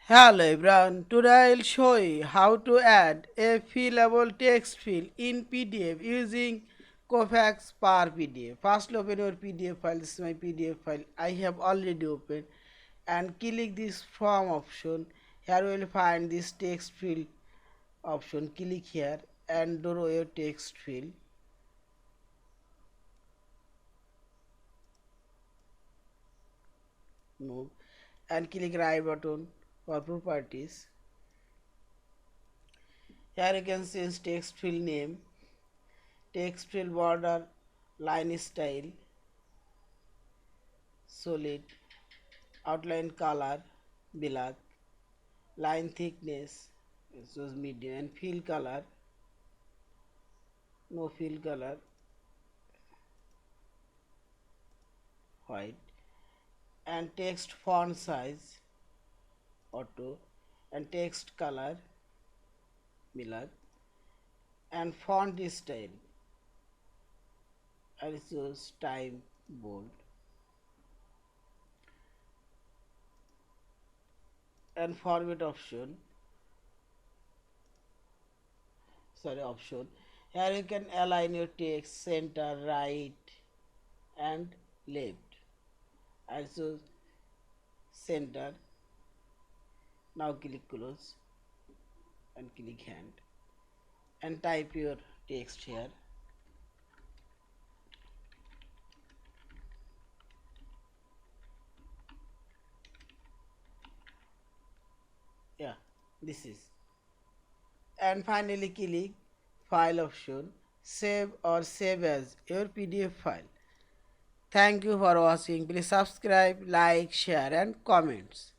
Hello everyone, today I'll show you how to add a fillable text field in PDF using Kofax Power PDF. First open your PDF file. This is my PDF file. I have already opened and click this from option. Here you will find this text field option. Click here and draw your text field. Move and click right button for properties. Here you can change text field name, text field border, line style, solid, outline color, black, line thickness, choose medium, and fill color, no fill color, white, and text font size, auto, and text color, black, and font style, and choose time bold, and format option. Here you can align your text center, right, and left. Also center. Now click close and click hand and type your text here. Yeah, this is. And finally click file option, save or save as your PDF file. Thank you for watching. Please subscribe, like, share and comments.